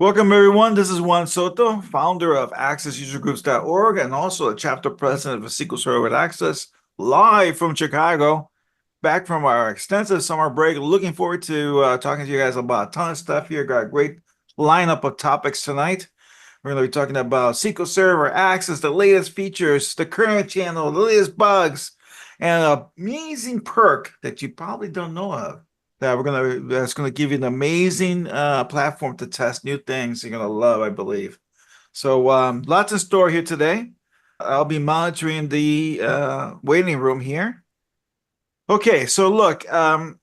Welcome, everyone. This is Juan Soto, founder of AccessUserGroups.org and also a chapter president of SQL Server with Access, live from Chicago, back from our extensive summer break. Looking forward to talking to you guys about a ton of stuff here. Got a great lineup of topics tonight. We're going to be talking about SQL Server, Access, the latest features, the current channel, the latest bugs, and an amazing perk that you probably don't know of that's gonna give you an amazing platform to test new things you're gonna love, I believe. So lots in store here today. I'll be monitoring the waiting room here. Okay, so look,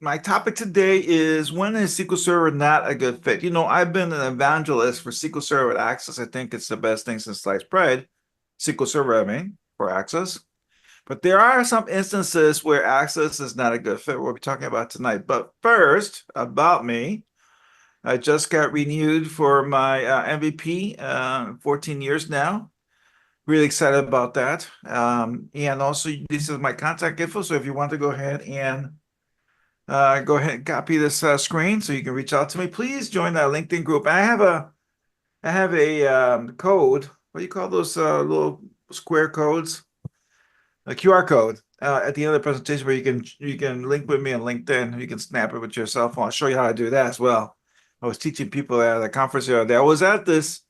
my topic today is when is SQL Server not a good fit? You know, I've been an evangelist for SQL Server with Access. I think it's the best thing since sliced bread. SQL Server, I mean, for Access. But there are some instances where Access is not a good fit. We'll be talking about tonight. But first, about me, I just got renewed for my MVP, 14 years now. Really excited about that. And also, this is my contact info. So if you want to go ahead and copy this screen so you can reach out to me, please join that LinkedIn group. I have a code. What do you call those little square codes? A QR code at the end of the presentation where you can link with me on LinkedIn. You can snap it with your cell phone. I'll show you how to do that as well. I was teaching people at a conference the other day. I was at this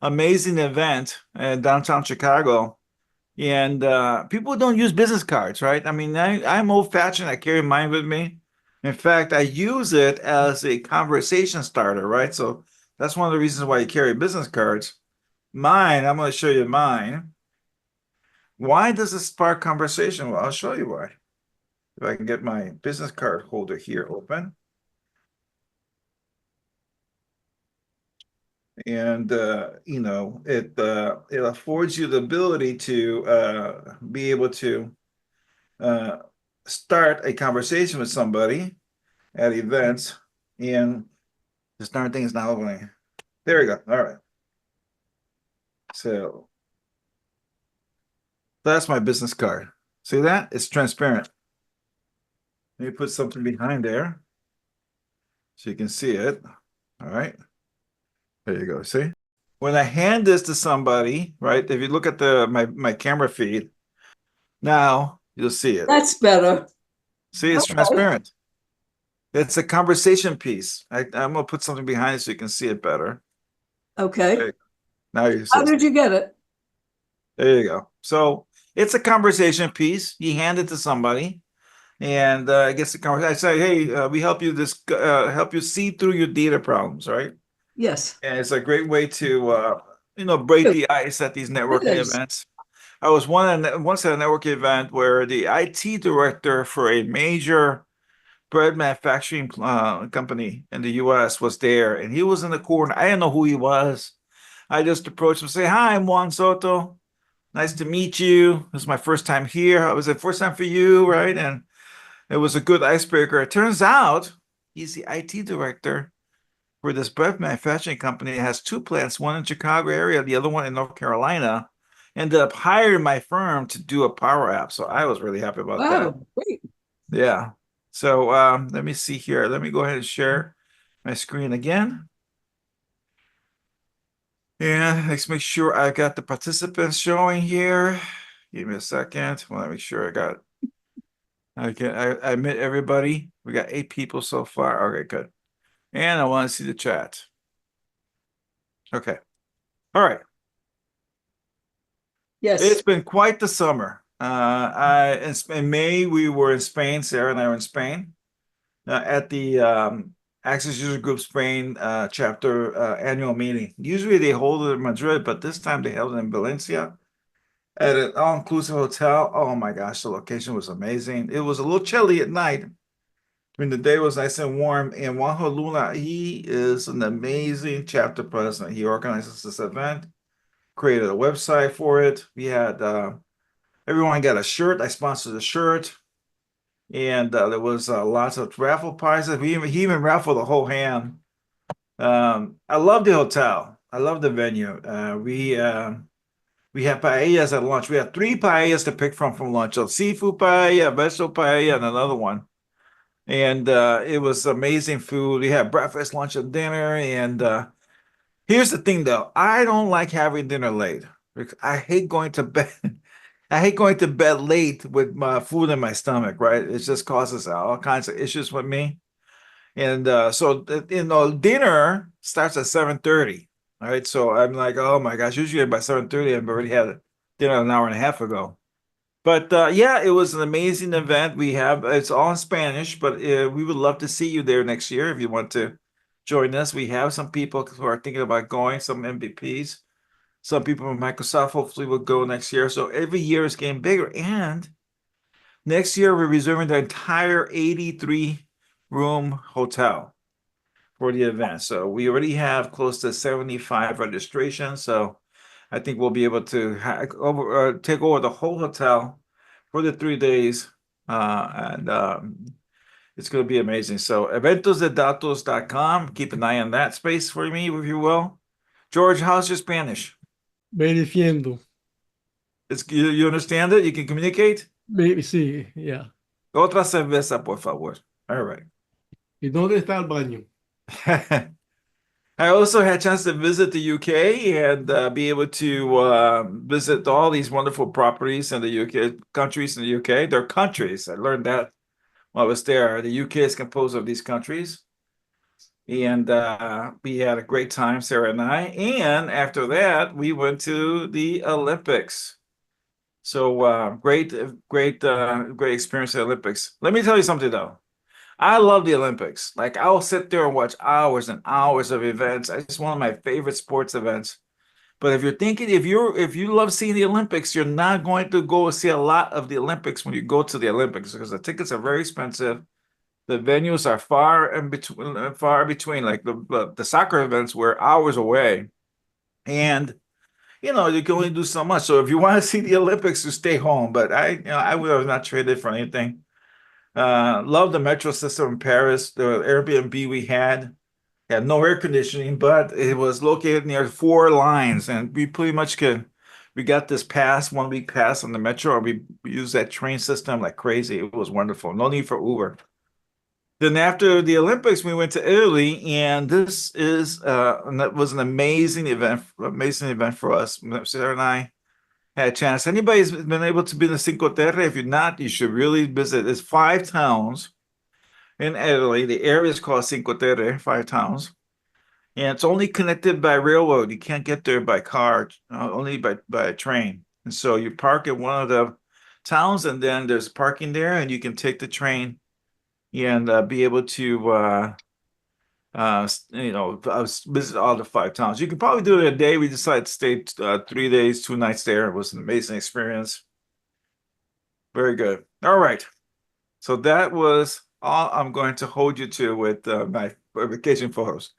amazing event in downtown Chicago, and people don't use business cards, right? I mean, I'm old-fashioned. I carry mine with me. In fact, I use it as a conversation starter, right? So that's one of the reasons why you carry business cards. Mine, I'm going to show you mine. Why does this spark conversation? Well, I'll show you why. If I can get my business card holder here open. And, you know, it affords you the ability to be able to start a conversation with somebody at events. And this darn thing is not opening. There we go. All right. So that's my business card. See that? It's transparent. Let me put something behind there so you can see it. All right. There you go. See? When I hand this to somebody, right? If you look at my camera feed, now you'll see it. That's better. See, it's transparent. It's a conversation piece. I'm gonna put something behind it so you can see it better. Okay. Now you see. How did you get it? There you go. So it's a conversation piece. You hand it to somebody, and I guess the conversation. I say, hey, we help you help you see through your data problems, right? Yes. And it's a great way to break the ice at these networking events. I was once at a networking event where the IT director for a major bread manufacturing company in the US was there, and he was in the corner. I didn't know who he was. I just approached him and say, hi, I'm Juan Soto. Nice to meet you. This is my first time here. It was the first time for you, right? And it was a good icebreaker. It turns out he's the IT director for this bread manufacturing company. It has two plants, one in Chicago area, the other one in North Carolina. Ended up hiring my firm to do a Power App. So I was really happy about that. Great. Yeah. So let me see here. Let me go ahead and share my screen again. And let's make sure I got the participants showing here. Give me a second. I want to make sure I got I admit everybody. We got 8 people so far. Okay, good. And I want to see the chat. Okay. All right. Yes. It's been quite the summer. In May, we were in Spain. Sarah and I were in Spain at the Access User Group Spain chapter annual meeting. Usually they hold it in Madrid, but this time they held it in Valencia at an all-inclusive hotel. Oh my gosh, the location was amazing. It was a little chilly at night. I mean, the day was nice and warm. And Juanjo Luna, he is an amazing chapter president. He organizes this event, created a website for it. We had everyone got a shirt. I sponsored a shirt. And there was lots of raffle prizes. He even raffled a whole ham. I love the hotel. I love the venue. We had paellas at lunch. We had 3 paellas to pick from lunch. A seafood paella, a vegetable paella, and another one. And it was amazing food. We had breakfast, lunch, and dinner. And Here's the thing though. I don't like having dinner late. I hate going to bed. I hate going to bed late with my food in my stomach, right? It just causes all kinds of issues with me. And dinner starts at 7:30. All right. So I'm like, oh my gosh, usually by 7:30, I've already had dinner an hour and a half ago. But yeah, it was an amazing event. It's all in Spanish, but we would love to see you there next year if you want to join us. We have some people who are thinking about going, some MVPs. Some people from Microsoft hopefully will go next year. So every year is getting bigger. And next year, we're reserving the entire 83 room hotel for the event. So we already have close to 75 registrations. So I think we'll be able to take over the whole hotel for the 3 days. And it's going to be amazing. So eventosdedatos.com. Keep an eye on that space for me, if you will. George, how's your Spanish? Me defiendo. You understand it? You can communicate? Sí, ya. Otra cerveza, por favor. All right. ¿Y dónde está el baño? I also had a chance to visit the UK and be able to visit all these wonderful properties in the UK, countries in the UK. They're countries. I learned that while I was there. The UK is composed of these countries. And we had a great time, Sarah and I. And after that, we went to the Olympics. So great experience at the Olympics. Let me tell you something though. I love the Olympics. Like I'll sit there and watch hours and hours of events. It's one of my favorite sports events. But if you're thinking, if you love seeing the Olympics, you're not going to go see a lot of the Olympics when you go to the Olympics because the tickets are very expensive. The venues are far between. Like the soccer events were hours away, and you can only do so much. So if you want to see the Olympics, you stay home. But I would have not traded for anything. Love the metro system in Paris. The Airbnb we had no air conditioning, but it was located near 4 lines, and we pretty much we got this 1 week pass on the metro, and we used that train system like crazy. It was wonderful. No need for Uber. Then after the Olympics, we went to Italy, and that was an amazing event for us. Sarah and I had a chance. Anybody's been able to be in the Cinque Terre? If you're not, you should really visit. There's 5 towns in Italy. The area is called Cinque Terre, 5 towns, and it's only connected by railroad. You can't get there by car, only by train. And so you park at one of the towns, and then there's parking there, and you can take the train and be able to visit all the 5 towns. You can probably do it in a day. We decided to stay 3 days, 2 nights there. It was an amazing experience. Very good. All right. So that was all I'm going to hold you to with my vacation photos.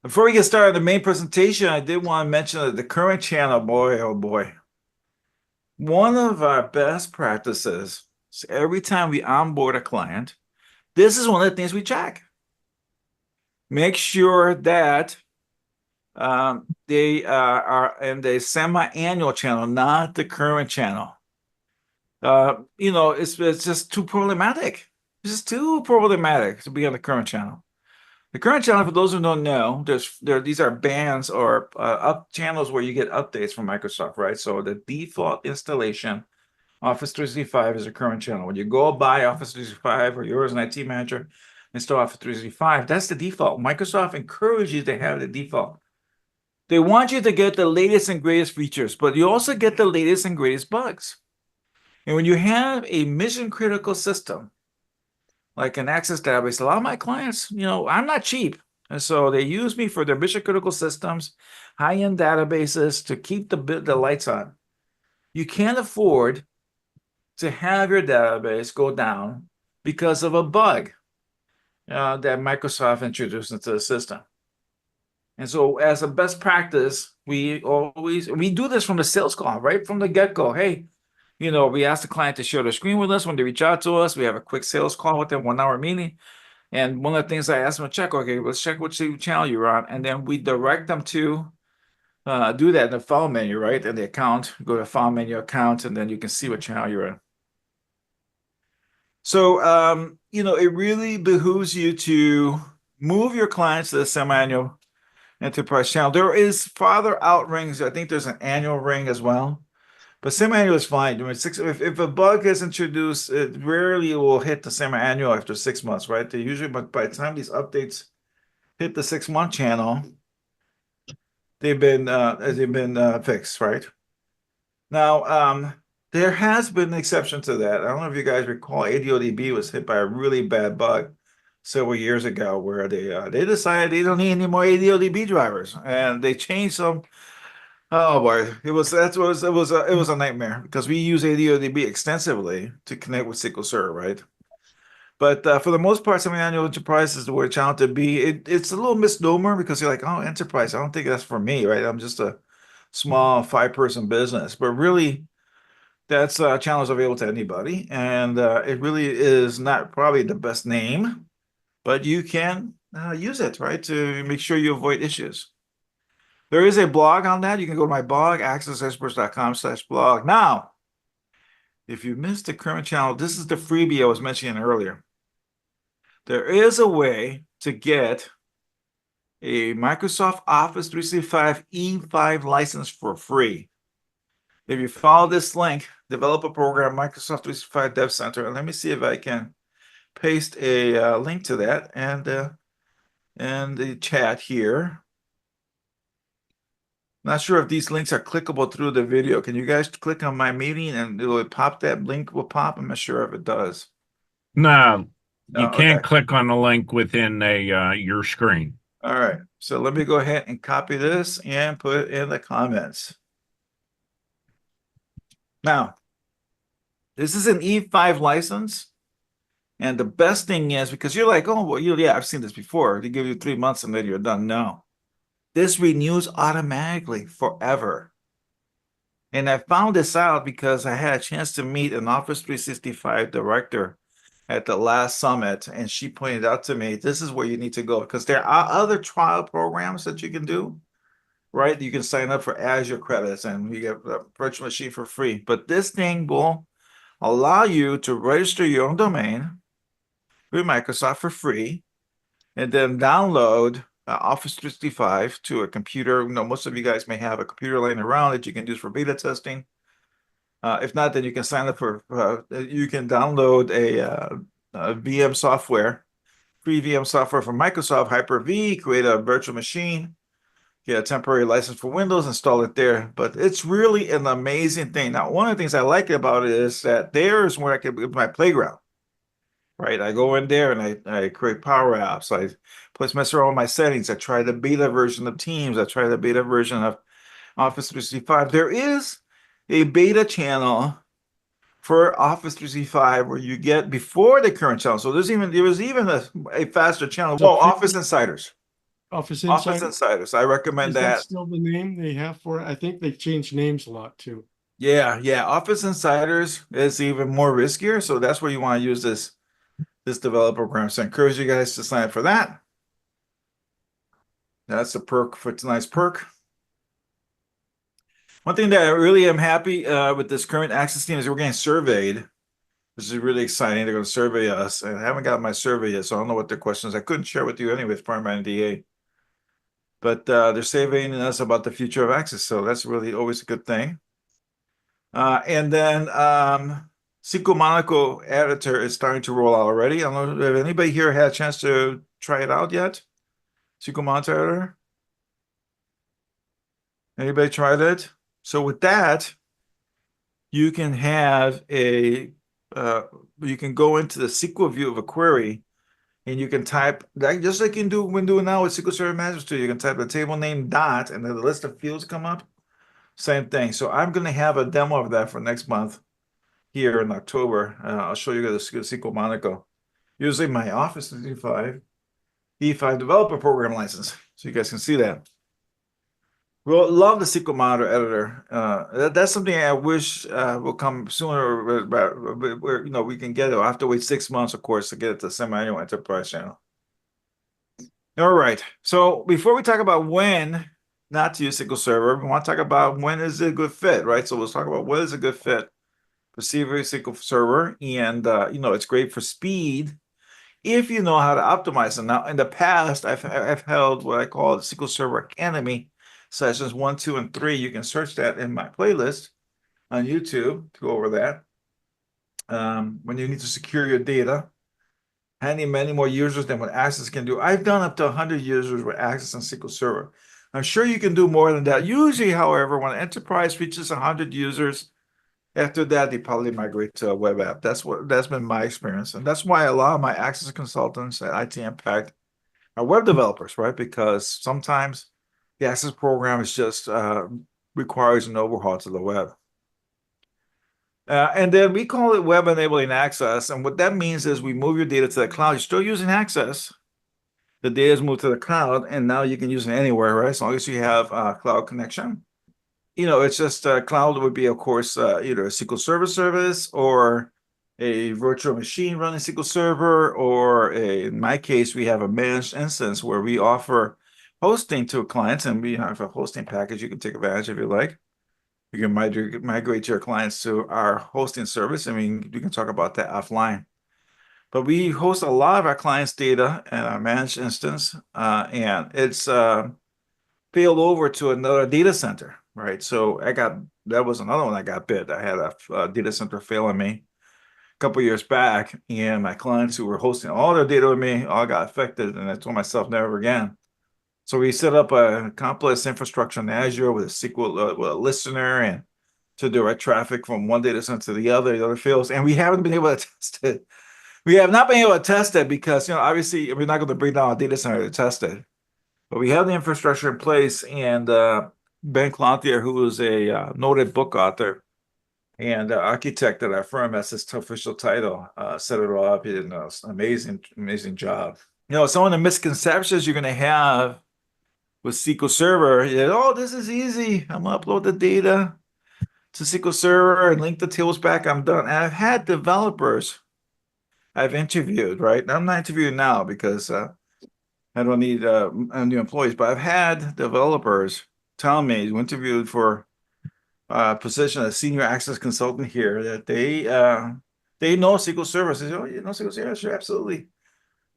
Before we get started, the main presentation, I did want to mention that the current channel, boy, oh boy. One of our best practices is every time we onboard a client, this is one of the things we check. Make sure that they are in the semi-annual channel, not the current channel. It's just too problematic. It's just too problematic to be on the current channel. The current channel, for those who don't know, these are bands or up channels where you get updates from Microsoft, right? So the default installation, Office 365 is a current channel. When you go buy Office 365 or you're as an IT manager, install Office 365, that's the default. Microsoft encourages you to have the default. They want you to get the latest and greatest features, but you also get the latest and greatest bugs. And when you have a mission critical system, like an Access database, a lot of my clients, I'm not cheap. And so they use me for their mission critical systems, high-end databases to keep the lights on. You can't afford to have your database go down because of a bug that Microsoft introduced into the system. And so as a best practice, we do this from the sales call, right from the get-go. Hey, we ask the client to share their screen with us when they reach out to us. We have a quick sales call with them, 1 hour meeting. And one of the things I ask them to check, okay, let's check which channel you're on. And then we direct them to do that in the file menu, right? In the account, go to file menu account, and then you can see what channel you're in. So, it really behooves you to move your clients to the semi-annual enterprise channel. There is farther out rings. I think there's an annual ring as well. But semi-annual is fine. I mean, if a bug is introduced, it rarely will hit the semi-annual after 6 months, right? They usually, but by the time these updates hit the 6-month channel, they've been fixed, right? Now, there has been an exception to that. I don't know if you guys recall, ADODB was hit by a really bad bug several years ago, where they decided they don't need any more ADODB drivers, and they changed some. Oh boy, it was a nightmare because we use ADODB extensively to connect with SQL Server, right? But for the most part, semi-annual enterprise is the word challenge to be. It's a little misnomer because you're like, oh, enterprise. I don't think that's for me, right? I'm just a small 5-person business, but really, that's a challenge available to anybody, and it really is not probably the best name, but you can use it, right, to make sure you avoid issues. There is a blog on that. You can go to my blog, AccessExperts.com/blog. Now, if you missed the current channel, this is the freebie I was mentioning earlier. There is a way to get a Microsoft Office 365 E5 license for free. If you follow this link, develop a program, Microsoft 365 Dev Center, and let me see if I can paste a link to that and the chat here. Not sure if these links are clickable through the video. Can you guys click on my meeting and it will pop? That link will pop? I'm not sure if it does. No, you Oh, can't okay. click on the link within your screen. All right. So let me go ahead and copy this and put it in the comments. Now, this is an E5 license. And the best thing is, because you're like, oh, well, yeah, I've seen this before. They give you 3 months and then you're done. No. This renews automatically forever. And I found this out because I had a chance to meet an Office 365 director at the last summit, and she pointed out to me, this is where you need to go, because there are other trial programs that you can do, right? You can sign up for Azure credits and you get a virtual machine for free. But this thing will allow you to register your own domain with Microsoft for free, and then download Office 365 to a computer. You know, most of you guys may have a computer laying around that you can use for beta testing. If not, then you can sign up for, you can download a VM software, free VM software from Microsoft, Hyper-V, create a virtual machine, get a temporary license for Windows, install it there. But it's really an amazing thing. Now, one of the things I like about it is that there's where I can put my playground, right? I go in there and I create power apps. I mess around with my settings. I try the beta version of Teams. I try the beta version of Office 365. There is a beta channel for Office 365 where you get before the current channel. So there was even a faster channel. So Oh, Office Insiders. Office Office Insider. Insiders. I recommend Is that that. still the name they have for it? I think they've changed names a lot too. Yeah. Office Insiders is even more riskier. So that's where you want to use this developer program. So I encourage you guys to sign up for that. That's a perk for tonight's perk. One thing that I really am happy with this current Access team is we're getting surveyed. This is really exciting. They're going to survey us. I haven't got my survey yet, so I don't know what their questions. I couldn't share with you anyway as part of my NDA. But they're surveying us about the future of Access, so that's really always a good thing. And then SQL Monaco editor is starting to roll out already. I don't know if anybody here had a chance to try it out yet. SQL Monaco editor. Anybody tried it? So with that, you can have you can go into the SQL view of a query, and you can type that just like you can do when doing now with SQL Server Management Studio. You can type the table name dot, and then the list of fields come up. Same thing. So I'm going to have a demo of that for next month here in October. I'll show you the SQL Monaco using my Office 365 E5 developer program license, so you guys can see that. Well, love the SQL Monitor editor. That's something I wish will come sooner, where we can get it. I'll have to wait 6 months, of course, to get it to semi-annual enterprise channel. All right. So before we talk about when not to use SQL Server, we want to talk about when is it a good fit, right? So let's talk about what is a good fit for SQL Server, and it's great for speed if you know how to optimize them. Now, in the past, I've held what I call the SQL Server Academy sessions 1, 2, and 3. You can search that in my playlist on YouTube to go over that. When you need to secure your data, handling many more users than what Access can do. I've done up to 100 users with Access and SQL Server. I'm sure you can do more than that. Usually, however, when an enterprise reaches 100 users, after that, they probably migrate to a web app. That's been my experience. And that's why a lot of my Access consultants at IT Impact are web developers, right? Because sometimes the Access program is just requires an overhaul to the web. And then we call it web enabling access. And what that means is we move your data to the cloud. You're still using access. The data is moved to the cloud, and now you can use it anywhere, right? As long as you have a cloud connection. It's just cloud would be, of course, either a SQL Server service or a virtual machine running SQL Server, or in my case, we have a managed instance where we offer hosting to clients, and we have a hosting package you can take advantage if you like. You can migrate your clients to our hosting service. I mean, we can talk about that offline. But we host a lot of our clients' data in our managed instance, and it's failed over to another data center, right? So that was another one I got bit. I had a data center fail on me a couple years back, and my clients who were hosting all their data with me all got affected, and I told myself never again. So we set up a complex infrastructure in Azure with a SQL with a listener and to direct traffic from one data center to the other fails, and we haven't been able to test it. We have not been able to test it because obviously we're not going to bring down a data center to test it. But we have the infrastructure in place, and Ben Cloutier, who is a noted book author and architect at our firm, that's his official title, set it all up. He did an amazing job. Some of the misconceptions you're going to have with SQL Server, this is easy. I'm going to upload the data to SQL Server and link the tables back. I'm done. And I've had developers I've interviewed, right? And I'm not interviewing now because I don't need new employees, but I've had developers tell me, who interviewed for a position as senior access consultant here, that they know SQL Server. I say, oh, you know SQL Server? Sure, absolutely.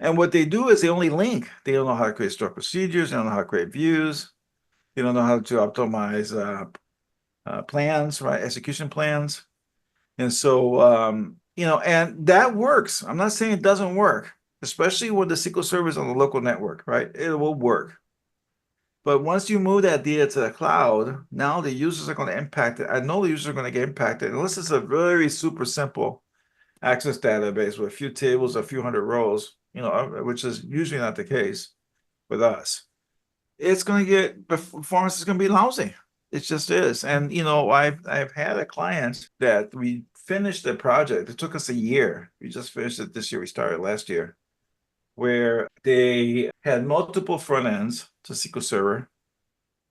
And what they do is they only link. They don't know how to create stored procedures. They don't know how to create views. They don't know how to optimize plans, right? Execution plans. And so, and that works. I'm not saying it doesn't work, especially when the SQL Server is on the local network, right? It will work. But once you move that data to the cloud, now the users are going to impact it. I know the users are going to get impacted unless it's a very super simple access database with a few tables, a few hundred rows, which is usually not the case with us. It's going to get, performance is going to be lousy. It just is. And, I've had a client that we finished the project. It took us a year. We just finished it this year. We started last year, where they had multiple front ends to SQL Server,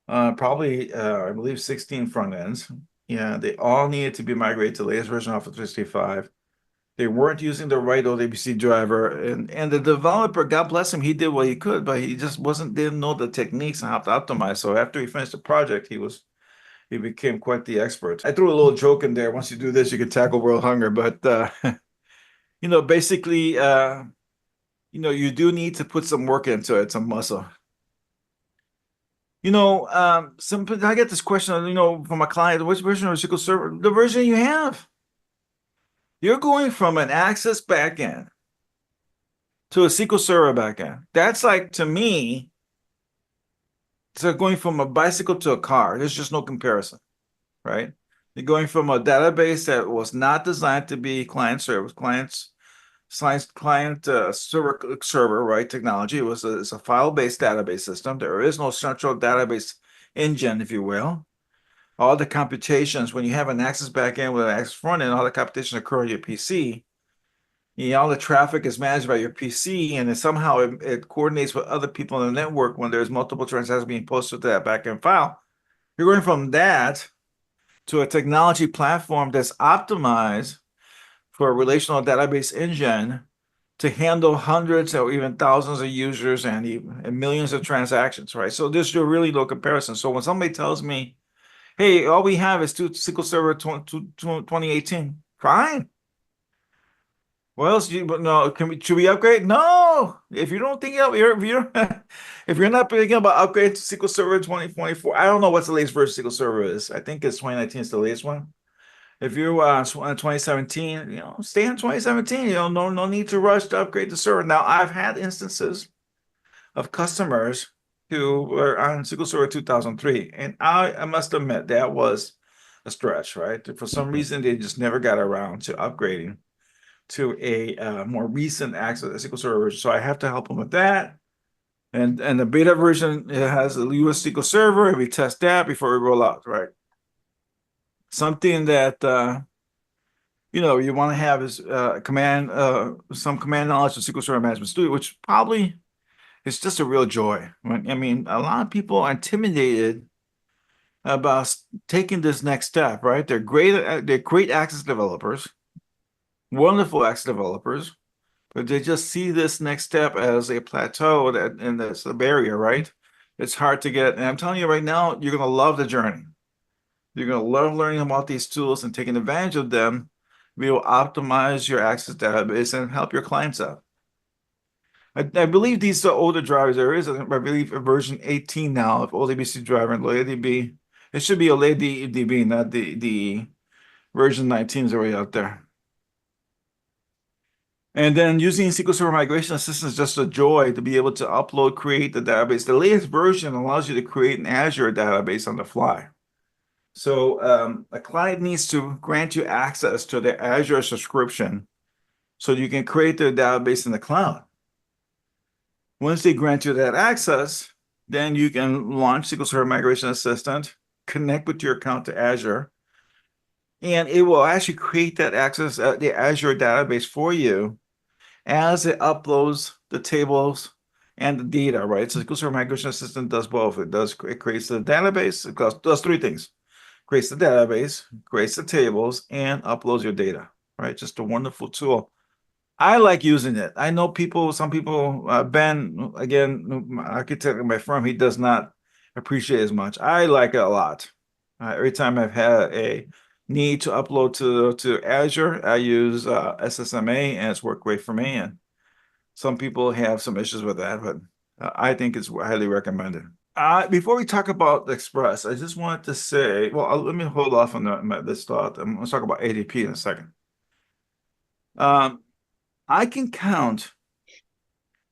probably, I believe, 16 front ends. Yeah, they all needed to be migrated to the latest version of Office 365. They weren't using the right ODBC driver, and the developer, God bless him, he did what he could, but he just didn't know the techniques and how to optimize. So after he finished the project, he became quite the expert. I threw a little joke in there. Once you do this, you can tackle world hunger. But basically, you do need to put some work into it, some muscle. I get this question, from a client: which version of SQL Server? The version you have. You're going from an Access backend to a SQL Server backend. That's like, to me, it's like going from a bicycle to a car. There's just no comparison, right? You're going from a database that was not designed to be client server, server, right? Technology. It's a file-based database system. There is no central database engine, if you will. All the computations, when you have an Access backend with an Access front end, all the computations occur on your PC. All the traffic is managed by your PC, and then somehow it coordinates with other people on the network when there's multiple transactions being posted to that backend file. You're going from that to a technology platform that's optimized for a relational database engine to handle hundreds or even thousands of users and millions of transactions, right? So there's really no comparison. So when somebody tells me, hey, all we have is SQL Server 2018, fine. What else? But no, should we upgrade? No. If you don't think if you're if you're not thinking about upgrade to SQL Server 2024, I don't know what's the latest version of SQL Server is. I think it's 2019 is the latest one. If you're on 2017, stay on 2017. No need to rush to upgrade the server. Now, I've had instances of customers who were on SQL Server 2003, and I must admit that was a stretch, right? For some reason, they just never got around to upgrading to a more recent Access SQL Server version. So I have to help them with that. And the beta version, it has a US SQL Server, and we test that before we roll out, right? Something that you want to have is some command knowledge of SQL Server Management Studio, which probably is just a real joy. I mean, a lot of people are intimidated about taking this next step, right? They're great Access developers, wonderful Access developers, but they just see this next step as a plateau and that's a barrier, right? It's hard to get. And I'm telling you right now, you're going to love the journey. You're going to love learning about these tools and taking advantage of them. We will optimize your Access database and help your clients out. I believe these are older drivers. There is, I believe, a version 18 now of OLDBC driver and LoadDB. It should be OLDB, not the version 19 is already out there. And then using SQL Server Migration Assistant is just a joy to be able to upload, create the database. The latest version allows you to create an Azure database on the fly. So a client needs to grant you access to the Azure subscription so you can create their database in the cloud. Once they grant you that access, then you can launch SQL Server Migration Assistant, connect with your account to Azure, and it will actually create that access, the Azure database for you as it uploads the tables and the data, right? So SQL Server Migration Assistant does both. It creates the database, it does three things. Creates the database, creates the tables, and uploads your data, right? Just a wonderful tool. I like using it. I know some people, Ben, again, my architect of my firm, he does not appreciate as much. I like it a lot. Every time I've had a need to upload to Azure, I use SSMA, and it's worked great for me. And some people have some issues with that, but I think it's highly recommended. Before we talk about Express, I just wanted to say, well, let me hold off on this thought. I'm going to talk about ADP in a second. I can count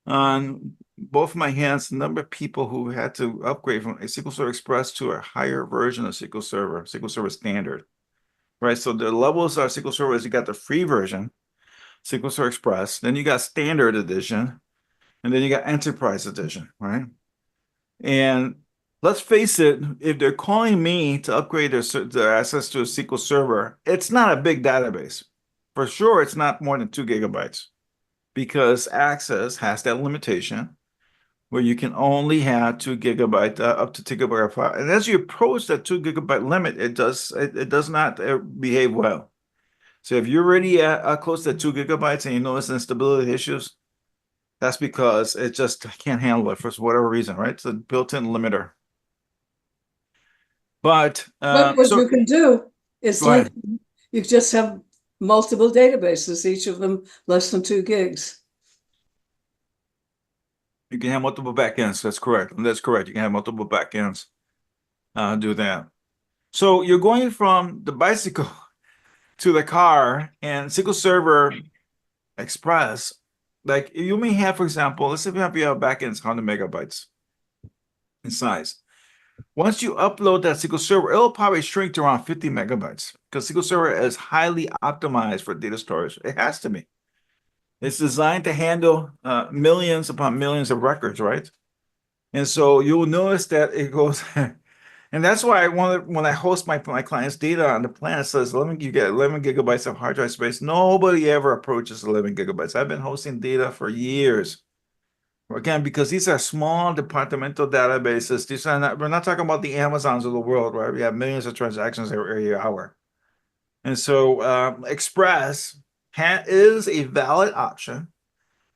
on both my hands the number of people who had to upgrade from a SQL Server Express to a higher version of SQL Server Standard, right? So the levels are SQL Server is you got the free version, SQL Server Express, then you got Standard Edition, and then you got Enterprise Edition, right? And let's face it, if they're calling me to upgrade their access to a SQL Server, it's not a big database. For sure, it's not more than 2 gigabytes because Access has that limitation where you can only have 2 gigabyte up to 2 gigabyte file. And as you approach that 2 gigabyte limit, it does not behave well. So if you're already close to 2 gigabytes and you notice instability issues, that's because it just can't handle it for whatever reason, right? It's a built-in limiter. But What you can do is you just have multiple databases, each of them less than 2 gigs. You can have multiple backends. That's correct. That's correct. You can have multiple backends. Do that. So you're going from the bicycle to the car, and SQL Server Express, like you may have, for example, let's say you have backends 100 megabytes in size. Once you upload that SQL Server, it'll probably shrink to around 50 megabytes because SQL Server is highly optimized for data storage. It has to be. It's designed to handle millions upon millions of records, right? And so you'll notice that it goes, and that's why when I host my client's data on the plan, it says you get 11 gigabytes of hard drive space. Nobody ever approaches 11 gigabytes. I've been hosting data for years. Again, because these are small departmental databases. We're not talking about the Amazons of the world, right? We have millions of transactions every hour. And so Express is a valid option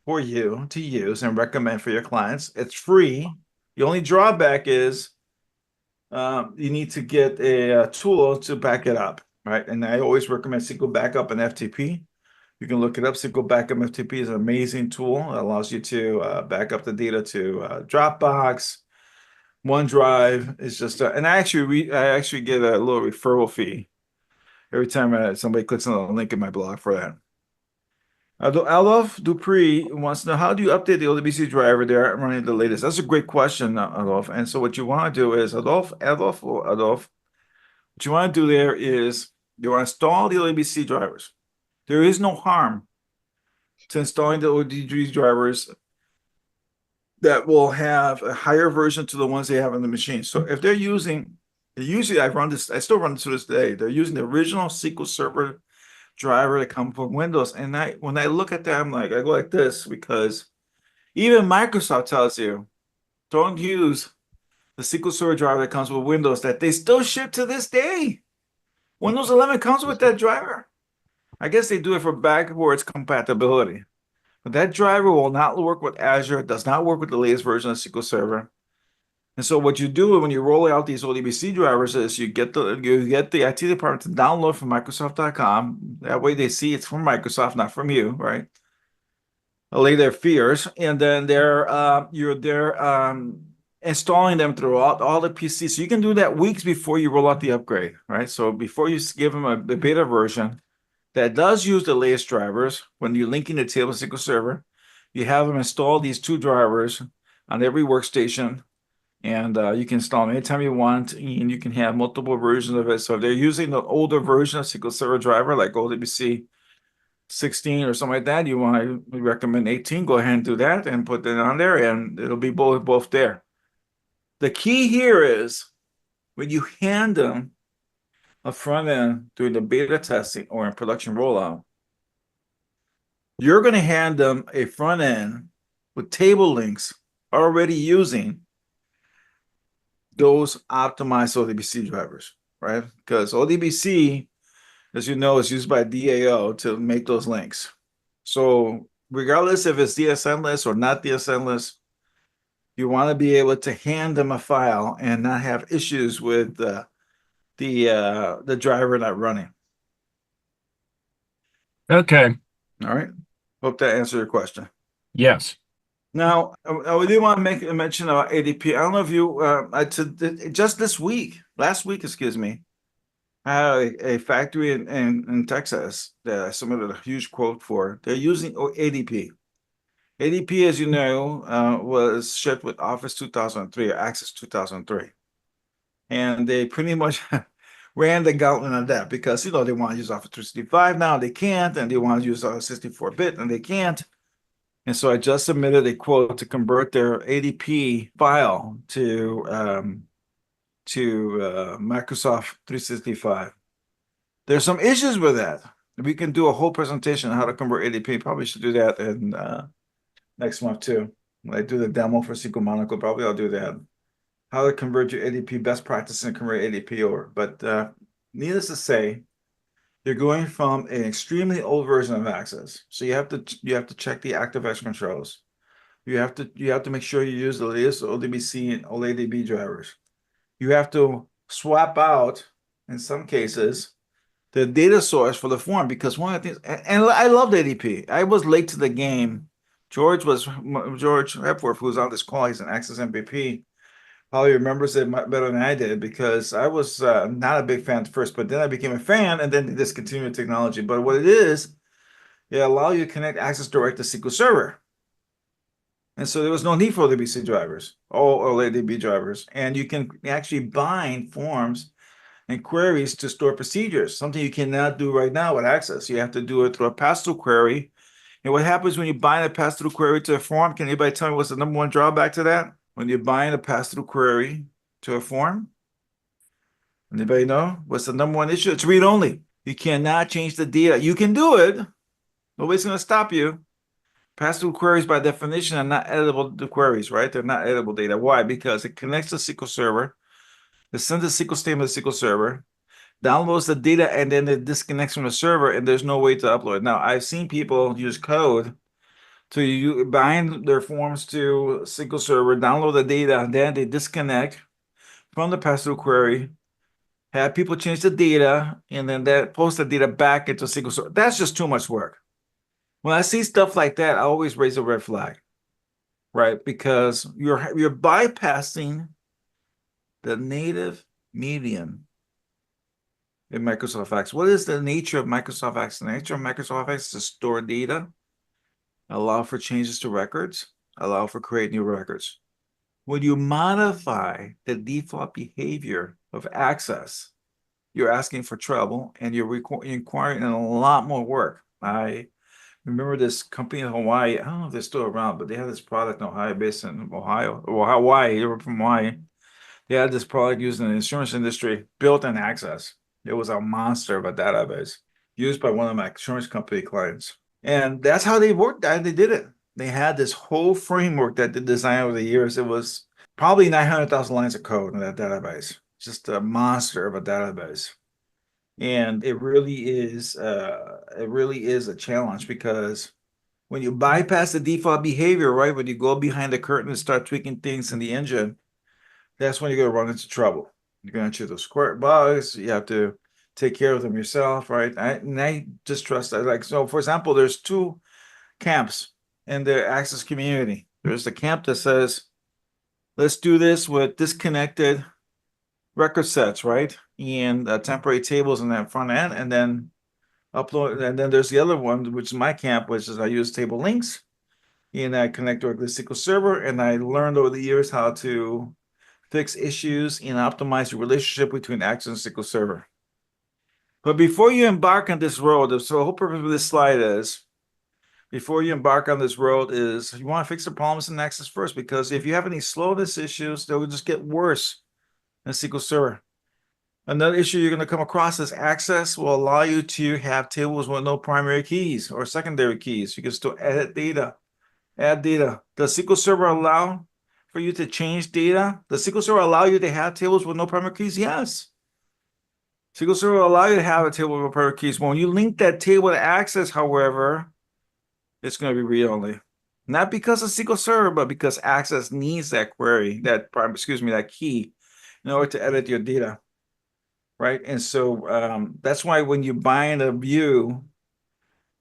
for you to use and recommend for your clients. It's free. The only drawback is you need to get a tool to back it up, right? And I always recommend SQL Backup and FTP You can look it up. SQL Backup FTP is an amazing tool. It allows you to back up the data to Dropbox, OneDrive. It's just, and I actually get a little referral fee every time somebody clicks on a link in my blog for that. Adolf Dupree wants to know, how do you update the ODBC driver they aren't running the latest? That's a great question, Adolf. And so what you want to do is, Adolf, what you want to do there is you want to install the ODBC drivers. There is no harm to installing the ODG drivers that will have a higher version to the ones they have on the machine. So if they're using, usually I still run this to this day, they're using the original SQL Server driver that comes from Windows. And when I look at that, I go like this, because even Microsoft tells you, don't use the SQL Server driver that comes with Windows, that they still ship to this day. Windows 11 comes with that driver. I guess they do it for backwards compatibility. But that driver will not work with Azure. It does not work with the latest version of SQL Server. And so what you do when you roll out these ODBC drivers is you get the IT department to download from Microsoft.com. That way they see it's from Microsoft, not from you, right? Allay their fears, and then they're installing them throughout all the PCs. So you can do that weeks before you roll out the upgrade, right? So before you give them a beta version that does use the latest drivers, when you're linking the table SQL Server, you have them install these two drivers on every workstation, and you can install them anytime you want, and you can have multiple versions of it. So if they're using the older version of SQL Server driver, like ODBC 16 or something like that, we recommend 18, go ahead and do that and put that on there, and it'll be both there. The key here is when you hand them a front end during the beta testing or in production rollout, you're going to hand them a front end with table links already using those optimized ODBC drivers, right? Because ODBC, as you know, is used by DAO to make those links. So regardless if it's DSN-less or not DSN-less, you want to be able to hand them a file and not have issues with the driver not running. Okay. All right. Hope that answered your question. Yes. Now, I do want to make a mention about ADP. I don't know if you, just last week, excuse me, I had a factory in Texas that I submitted a huge quote for. They're using ADP. ADP, as you know, was shipped with Office 2003 or Access 2003. And they pretty much ran the gauntlet on that because, they want to use Office 365 now, they can't, and they want to use 64-bit, and they can't. And so I just submitted a quote to convert their ADP file to Microsoft 365. There's some issues with that. We can do a whole presentation on how to convert ADP. Probably should do that in next month too. When I do the demo for SQL Monaco, probably I'll do that. How to convert your ADP, best practice and convert ADP over. But needless to say, you're going from an extremely old version of Access. So you have to check the ActiveX controls. You have to make sure you use the latest ODBC and OLADB drivers. You have to swap out, in some cases, the data source for the form, because one of the things, and I loved ADP. I was late to the game. George Hepworth, who's on this call, he's an Access MVP, probably remembers it better than I did, because I was not a big fan at first, but then I became a fan, and then they discontinued technology. But what it is, it allows you to connect Access Direct to SQL Server. And so there was no need for ODBC drivers or OLADB drivers. And you can actually bind forms and queries to store procedures, something you cannot do right now with Access. You have to do it through a pass-through query. And what happens when you bind a pass-through query to a form? Can anybody tell me what's the number one drawback to that? When you bind a pass-through query to a form? Anybody know? What's the number one issue? It's read-only. You cannot change the data. You can do it. Nobody's going to stop you. Pass-through queries, by definition, are not editable queries, right? They're not editable data. Why? Because it connects to SQL Server. It sends a SQL statement to SQL Server, downloads the data, and then it disconnects from the server, and there's no way to upload it. Now, I've seen people use code to bind their forms to SQL Server, download the data, and then they disconnect from the pass-through query, have people change the data, and then that post the data back into SQL Server. That's just too much work. When I see stuff like that, I always raise a red flag, right? Because you're bypassing the native medium in Microsoft Access. What is the nature of Microsoft Access? The nature of Microsoft Access is to store data, allow for changes to records, allow for create new records. When you modify the default behavior of Access, you're asking for trouble and you're requiring a lot more work. I remember this company in Hawaii. I don't know if they're still around, but they had this product in Ohio, based in Ohio or Hawaii. They were from Hawaii. They had this product used in the insurance industry, built in Access. It was a monster of a database used by one of my insurance company clients. And that's how they worked. They did it. They had this whole framework that they designed over the years. It was probably 900,000 lines of code in that database. Just a monster of a database. And it really is a challenge, because when you bypass the default behavior, right, when you go behind the curtain and start tweaking things in the engine, that's when you're going to run into trouble. You're going to choose those squirt bugs. You have to take care of them yourself, right? I just trust that. Like, so for example, there's two camps in the Access community. There's the camp that says, let's do this with disconnected record sets, right? And temporary tables in that front end, and then upload. And then there's the other one, which is my camp, which is I use table links and I connect directly to SQL Server. And I learned over the years how to fix issues and optimize the relationship between Access and SQL Server. But before you embark on this road, so the whole purpose of this slide is, before you embark on this road, is you want to fix the problems in Access first, because if you have any slowness issues, they will just get worse in SQL Server. Another issue you're going to come across is Access will allow you to have tables with no primary keys or secondary keys. You can still edit data, add data. Does SQL Server allow for you to change data? Does SQL Server allow you to have tables with no primary keys? Yes. SQL Server will allow you to have a table with no primary keys. When you link that table to Access, however, it's going to be read-only. Not because of SQL Server, but because Access needs that query, that key, in order to edit your data. Right. And so that's why when you bind a view,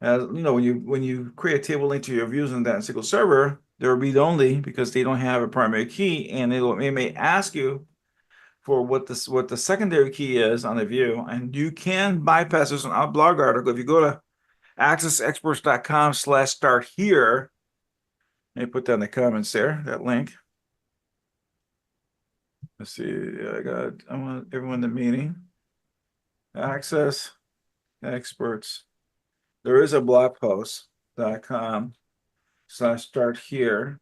when you create a table link to your views in that SQL Server, they're read only because they don't have a primary key, and it may ask you for what the secondary key is on the view, and you can bypass this on our blog article. If you go to accessexperts.com/start here, let me put that in the comments there, that link. Let's see, I want everyone in the meeting. Access Experts. There is a blog post.com/start here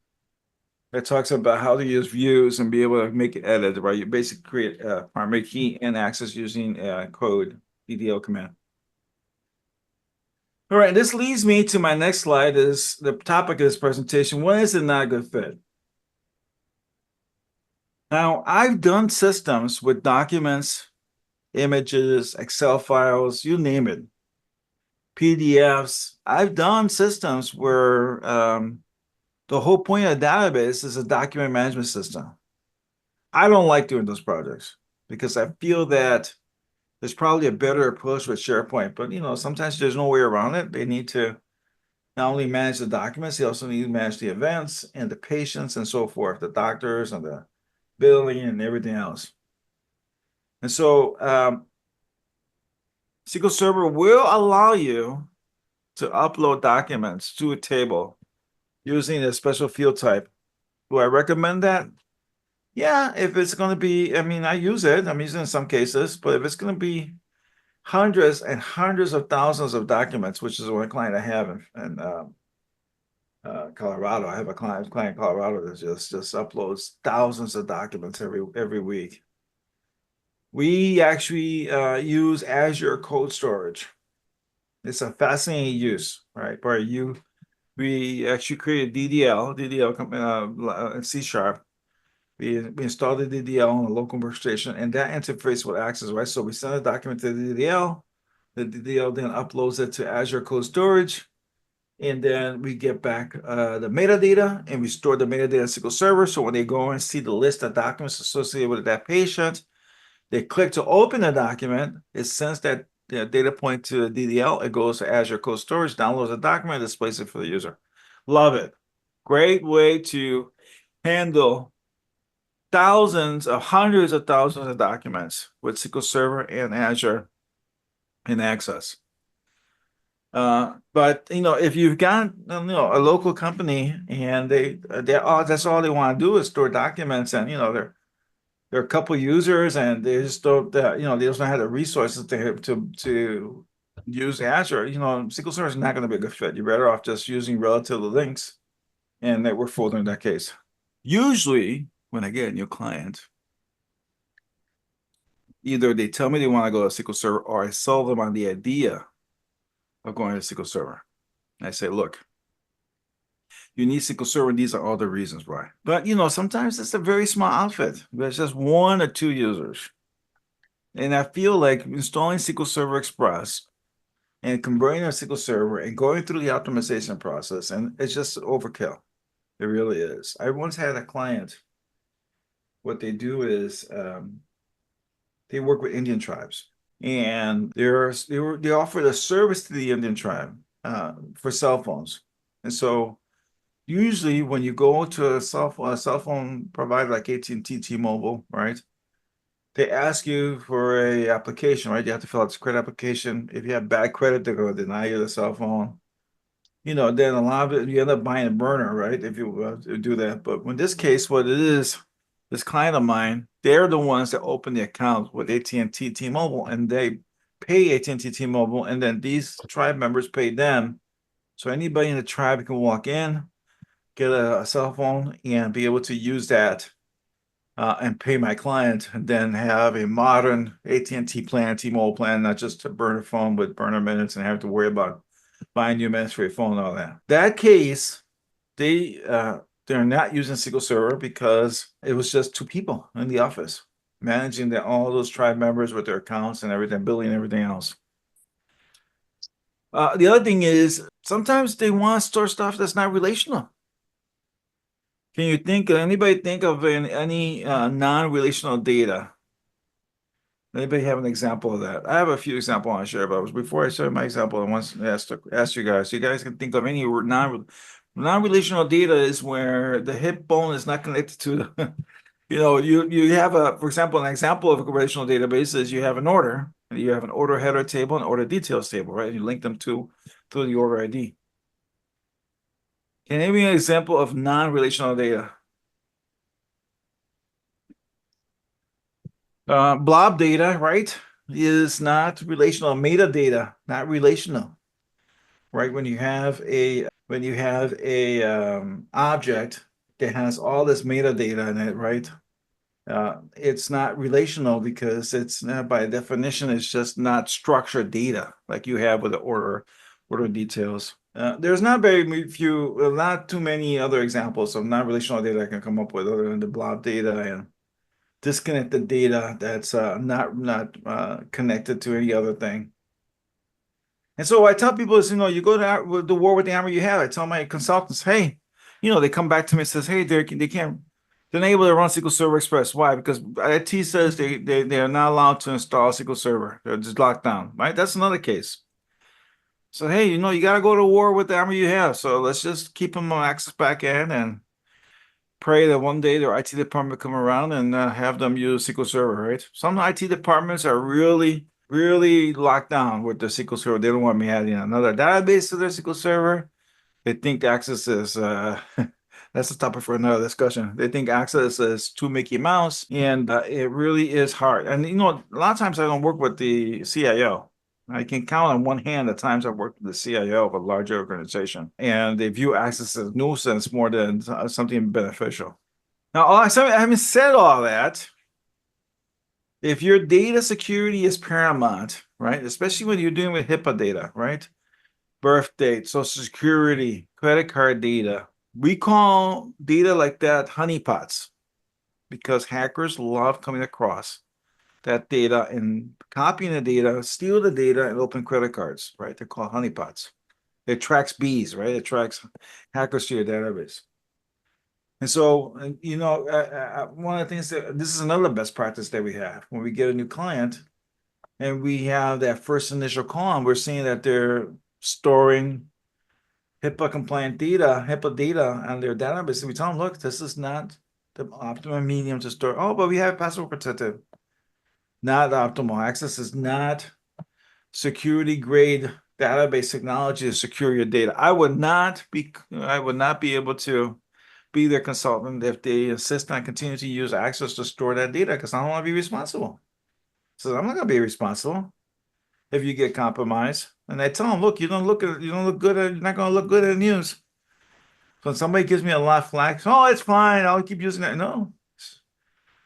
that talks about how to use views and be able to make it edit, right? You basically create a primary key and access using code DDL command. All right, this leads me to my next slide. Is the topic of this presentation: when is it not a good fit? Now, I've done systems with documents, images, Excel files, you name it, PDFs. I've done systems where the whole point of a database is a document management system. I don't like doing those projects because I feel that there's probably a better approach with SharePoint, but sometimes there's no way around it. They need to not only manage the documents, they also need to manage the events and the patients and so forth, the doctors and the billing and everything else. And so SQL Server will allow you to upload documents to a table using a special field type. Do I recommend that? Yeah, if it's going to be, I use it. I'm using it in some cases, but if it's going to be hundreds and hundreds of thousands of documents, which is one client I have in Colorado. I have a client in Colorado that just uploads thousands of documents every week. We actually use Azure Code Storage. It's a fascinating use, right? We actually created DDL in C#. We installed the DDL on a local workstation, and that interface with Access, right? So we send a document to the DDL then uploads it to Azure Code Storage, and then we get back the metadata, and we store the metadata in SQL Server. So when they go and see the list of documents associated with that patient, they click to open the document, it sends that the data point to DDL, it goes to Azure Cold Storage, downloads the document, displays it for the user. Love it. Great way to handle hundreds of thousands of documents with SQL Server and Azure and Access. But if you've got a local company and that's all they want to do is store documents, and they're a couple users and they just don't they just don't have the resources to use Azure, SQL Server is not going to be a good fit. You're better off just using relative links and network folder in that case. Usually when I get a new client, either they tell me they want to go to SQL Server or I sell them on the idea of going to SQL Server. And I say, look, you need SQL Server, and these are all the reasons why. But sometimes it's a very small outfit. There's just 1 or 2 users. And I feel like installing SQL Server Express and converting a SQL Server and going through the optimization process, and it's just overkill. It really is. I once had a client, what they do is they work with Indian tribes. And they offered a service to the Indian tribe for cell phones. And so usually when you go to a cell phone provider like AT&T, T-Mobile, right? They ask you for a application, right? You have to fill out this credit application. If you have bad credit, they're going to deny you the cell phone. Then a lot of it, you end up buying a burner, right? If you do that. But in this case, what it is, this client of mine, they're the ones that open the account with AT&T, T-Mobile, and they pay AT&T, T-Mobile, and then these tribe members pay them. So anybody in the tribe can walk in, get a cell phone, and be able to use that and pay my client, and then have a modern AT&T plan, T-Mobile plan, not just a burner phone with burner minutes and have to worry about buying new minutes for your phone and all that. That case, they're not using SQL Server because it was just 2 people in the office managing all those tribe members with their accounts and everything, billing and everything else. The other thing is sometimes they want to store stuff that's not relational. Can you anybody think of any non-relational data? Anybody have an example of that? I have a few examples I want to share, but before I share my example, I want to ask you guys. You guys can think of any non-relational data is where the hip bone is not connected to the, you have for example, an example of a relational database is you have an order, and you have an order header table and order details table, right? You link them through the order ID. Can you give me an example of non-relational data? Blob data, right, is not relational. Metadata, not relational, right? When you have a object that has all this metadata in it, right? It's not relational because it's not, by definition, it's just not structured data like you have with the order details. There's not not too many other examples of non-relational data I can come up with other than the blob data and disconnected data that's not connected to any other thing. And so I tell people is, you go to the war with the hammer you have. I tell my consultants, hey, they come back to me and says, hey, they're not able to run SQL Server Express. Why? Because IT says they are not allowed to install SQL Server. They're just locked down, right? That's another case. So, hey, you got to go to war with the hammer you have. So let's just keep them on Access backend and pray that one day their IT department come around and have them use SQL Server, right? Some IT departments are really, really locked down with the SQL Server. They don't want me adding another database to their SQL Server. They think Access is, that's a topic for another discussion. They think Access is too Mickey Mouse, and it really is hard. And, a lot of times I don't work with the CIO. I can count on one hand the times I've worked with the CIO of a large organization, and they view Access as nuisance more than something beneficial. Now, having said all that, if your data security is paramount, right, especially when you're dealing with HIPAA data, right, birth date, social security, credit card data, we call data like that honeypots because hackers love coming across that data and copying the data, steal the data, and open credit cards, right? They're called honeypots. It attracts bees, right? It attracts hackers to your database. And so, one of the things this is another best practice that we have when we get a new client, and we have that first initial column, we're seeing that they're storing HIPAA compliant data, HIPAA data on their database. And we tell them, look, this is not the optimum medium to store. Oh, but we have password protected. Not optimal. Access is not security grade database technology to secure your data. I would not be able to be their consultant if they insist on continuing to use Access to store that data, because I don't want to be responsible. So I'm not going to be responsible if you get compromised. And I tell them, look, you don't look good. You're not going to look good in the news. So when somebody gives me a lot of flack, oh, it's fine, I'll keep using it. No,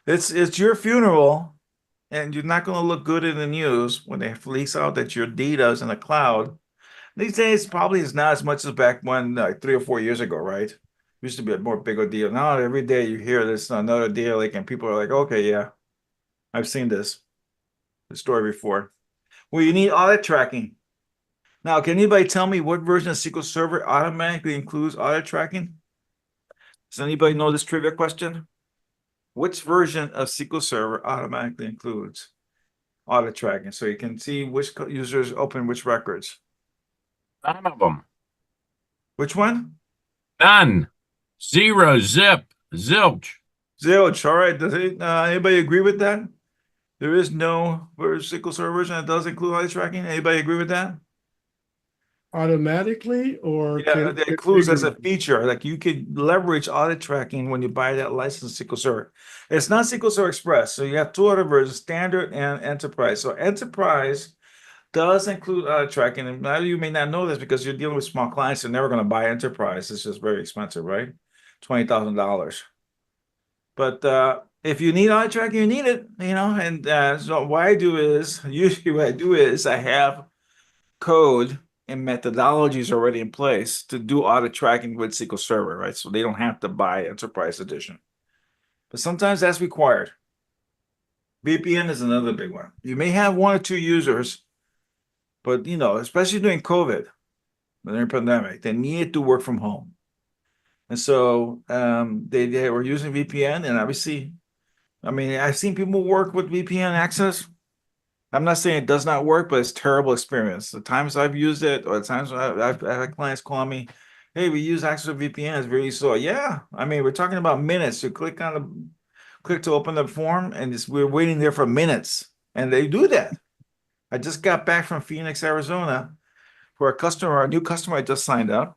it's your funeral, and you're not going to look good in the news when they release out that your data is in the cloud. These days, probably is not as much as back when, 3 or 4 years ago, right? It used to be a more bigger deal. Now every day you hear this another deal, and people are like, okay, yeah, I've seen the story before. Well, you need audit tracking. Now, can anybody tell me what version of SQL Server automatically includes audit tracking? Does anybody know this trivia question? Which version of SQL Server automatically includes audit tracking, so you can see which users open which records? None of them. Which one? None. Zero. Zip. Zilch. Zilch. All right. Does anybody agree with that? There is no SQL Server version that does include audit tracking. Anybody agree with that? Automatically or Yeah, that includes as a feature. Like you could leverage audit tracking when you buy that license SQL Server. It's not SQL Server Express. So you have two other versions, Standard and Enterprise. So Enterprise does include audit tracking. And now you may not know this because you're dealing with small clients. You're never going to buy Enterprise. It's just very expensive, right? $20,000. But if you need audit tracking, you need it, And so what I do is, usually what I do is I have code and methodologies already in place to do audit tracking with SQL Server, right? So they don't have to buy Enterprise Edition. But sometimes that's required. VPN is another big one. You may have 1 or 2 users, but especially during COVID, during pandemic, they needed to work from home. And so they were using VPN, and obviously, I've seen people work with VPN access. I'm not saying it does not work, but it's a terrible experience. The times I've used it, or the times I've had clients call me, hey, we use Access VPN, it's really slow. Yeah, we're talking about minutes. You click to open the form, and we're waiting there for minutes, and they do that. I just got back from Phoenix, Arizona, for a new customer I just signed up.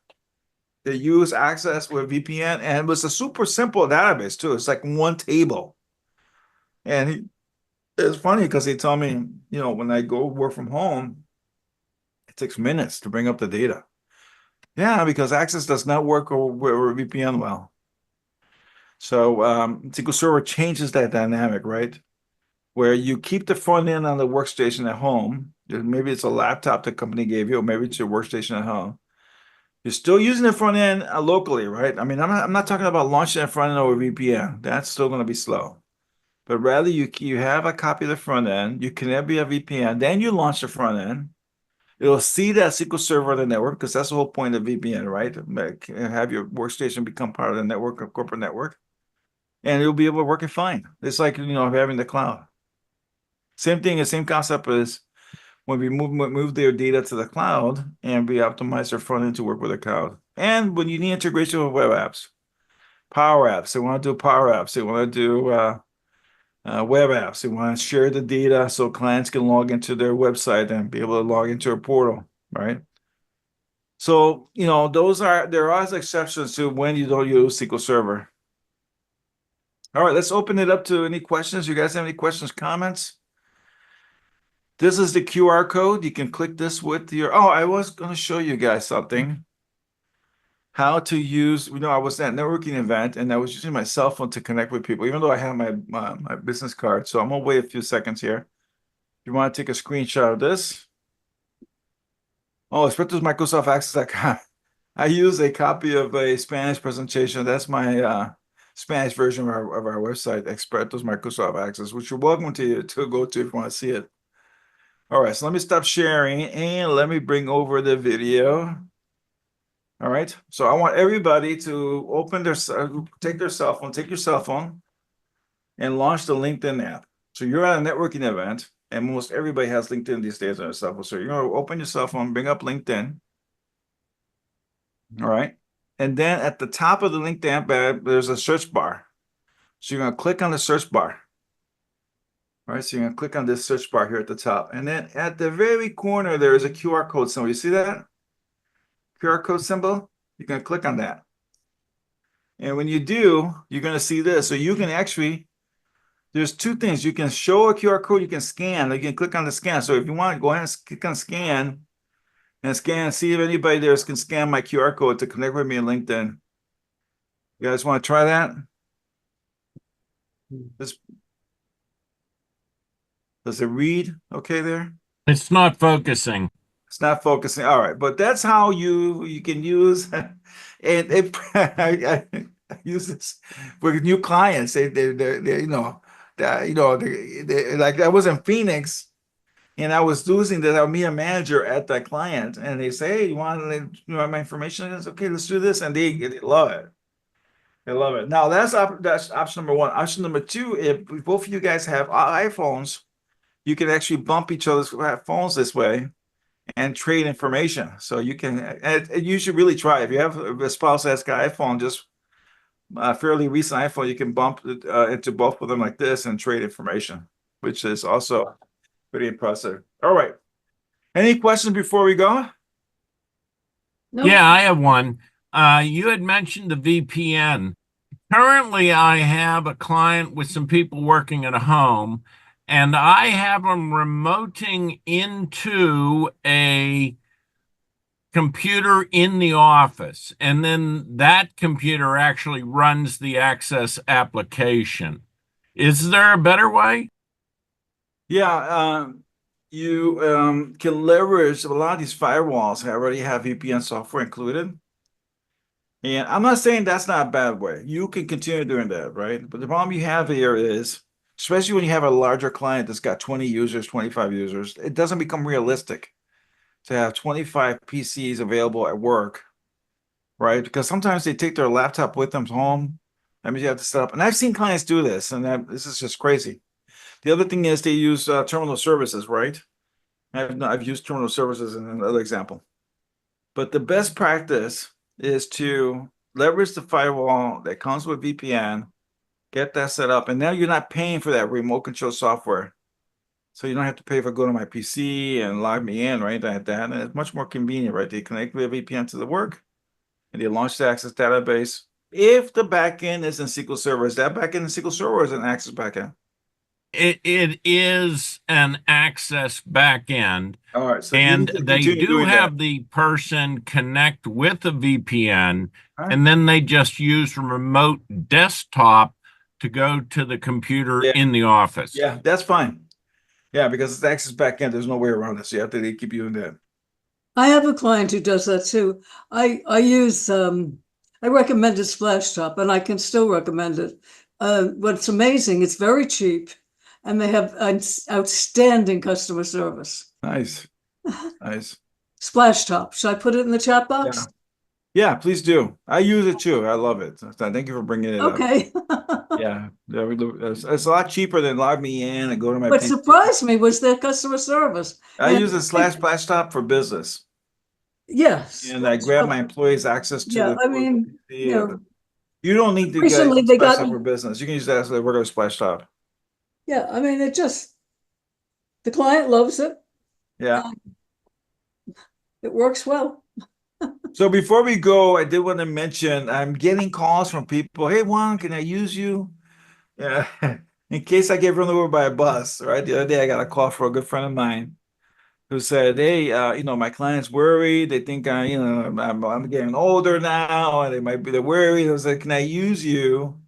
They use Access with VPN, and it was a super simple database too. It's like one table, and it's funny because they tell me, when I go work from home, it takes minutes to bring up the data. Yeah, because Access does not work over VPN well. So SQL Server changes that dynamic, right? Where you keep the front end on the workstation at home. Maybe it's a laptop the company gave you, or maybe it's your workstation at home. You're still using the front end locally, right? I'm not talking about launching the front end over VPN. That's still going to be slow. But rather, you have a copy of the front end, you connect via VPN, then you launch the front end. It'll see that SQL Server on the network, because that's the whole point of VPN, right? Have your workstation become part of the network, a corporate network, and you'll be able to work it fine. It's like, having the cloud. Same thing, the same concept as when we move their data to the cloud, and we optimize their front end to work with the cloud. And when you need integration with web apps, Power Apps, they want to do Power Apps, they want to do web apps. They want to share the data so clients can log into their website and be able to log into a portal, right? So, there are exceptions to when you don't use SQL Server. All right, let's open it up to any questions. You guys have any questions, comments? This is the QR code. You can click this with I was going to show you guys something. How to use, I was at a networking event, and I was using my cell phone to connect with people, even though I have my business card. So I'm gonna wait a few seconds here. If you want to take a screenshot of this. Oh, Expertos Microsoft Access.com. I use a copy of a Spanish presentation. That's my Spanish version of our website, Expertos Microsoft Access, which you're welcome to go to if you want to see it. All right, so let me stop sharing, and let me bring over the video. All right, so I want everybody to take your cell phone, and launch the LinkedIn app. So you're at a networking event, And most everybody has LinkedIn these days on their cell phone. So you're gonna open your cell phone, bring up LinkedIn. All right. And then at the top of the LinkedIn bar, there's a search bar. So you're gonna click on the search bar. All right, so you're gonna click on this search bar here at the top. And then at the very corner, there is a QR code symbol. You see that? QR code symbol? You're gonna click on that. And when you do, you're gonna see this. So you can actually, there's two things. You can show a QR code, you can scan, you can click on the scan. So if you want, go ahead and click on scan and scan, see if anybody there can scan my QR code to connect with me on LinkedIn. You guys want to try that? Does it read okay there? It's not focusing. It's not focusing. All right, but that's how you can use and it, I use this for new clients. They like I was in Phoenix and I was losing that. I would meet a manager at that client and they say, hey, you want my information? It's okay, let's do this. And they love it. They love it. Now that's option number one. Option number two, if both of you guys have iPhones, you can actually bump each other's phones this way and trade information. So you can, and you should really try. If you have a spouse that's got iPhone, just a fairly recent iPhone, you can bump it into both of them like this and trade information, which is also pretty impressive. All right. Any questions before we go? No. Yeah, I have one. You had mentioned the VPN. Currently, I have a client with some people working at home, and I have them remoting into a computer in the office, and then that computer actually runs the Access application. Is there a better way? Yeah, you can leverage a lot of these firewalls. I already have VPN software included. And I'm not saying that's not a bad way. You can continue doing that, right? But the problem you have here is, especially when you have a larger client that's got 20 users, 25 users, it doesn't become realistic to have 25 PCs available at work, right? Because sometimes they take their laptop with them home. That means you have to set up. And I've seen clients do this, and this is just crazy. The other thing is they use terminal services, right? I've used terminal services in another example. But the best practice is to leverage the firewall that comes with VPN, get that set up, and now you're not paying for that remote control software. So you don't have to pay for go to my PC and log me in, right? And it's much more convenient, right? They connect via VPN to the work and they launch the Access database. If the backend is in SQL Server, is that backend in SQL Server or is it an Access backend? It is an Access backend. All right, so and you they continue do doing have that. the person connect with a VPN, Huh? and then they just use remote desktop to go to the computer Yeah. in the office. Yeah, that's fine. Yeah, because it's Access backend, there's no way around it. So you have to keep doing that. I have a client who does that too. I use I recommended Splashtop, and I can still recommend it. What's amazing, it's very cheap, and they have outstanding customer service. Nice. Nice. Splashtop. Should I put it in the chat box? Yeah, please do. I use it too. I love it. So thank you for bringing it up. Okay. Yeah, it's a lot cheaper than log me in and go to my What PC. surprised me was their customer service. I And use a Splashtop for business, yes. and I grab my employees access to Yeah, the I mean, PC. You don't need to recently get they got Splashtop for business. You can use that as a regular Splashtop. yeah, I mean, the client loves it. Yeah. It works well. So before we go, I did want to mention I'm getting calls from people. Hey, Juan, can I use you? Yeah, in case I get run over by a bus. Right. The other day, I got a call from a good friend of mine who said, "Hey, my client's worried. They think I'm getting older now, and they're worried." I was like, "Can I use you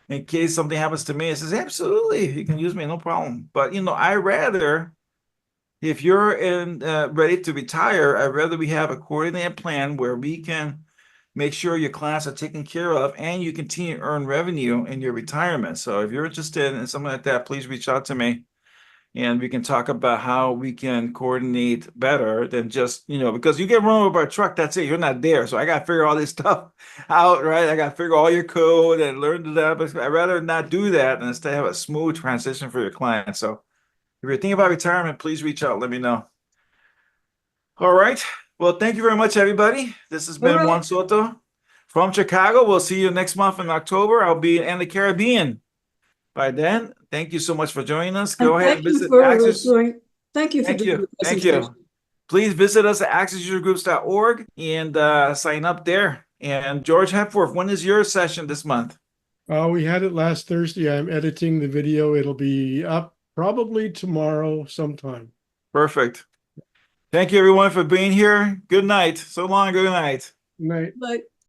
in case something happens to me?" I says, "Absolutely, you can use me, no problem." But I rather. If you're ready to retire, I'd rather we have a coordinated plan where we can make sure your clients are taken care of and you continue to earn revenue in your retirement. So if you're interested in something like that, please reach out to me and we can talk about how we can coordinate better than just, because you get run over by a truck, that's it. You're not there. So I got to figure all this stuff out, right? I got to figure all your code and learn that. But I'd rather not do that and instead have a smooth transition for your client. So you're thinking about retirement, please reach out. Let me know. All right. Well, thank you very much, everybody. This has been right. Juan Soto from Chicago. We'll see you next month in October. I'll be in the Caribbean by then. Thank you so much for joining us. Go ahead and visit Access. Thank you for Thank doing you. the Thank presentation. you. Please visit us at AccessUserGroups.org and sign up there. And George Hepworth, when is your session this month? We had it last Thursday. I'm editing the video. It'll be up probably tomorrow sometime. Perfect. Thank you, everyone, for being here. Good night. So long. Good night. Night. Bye.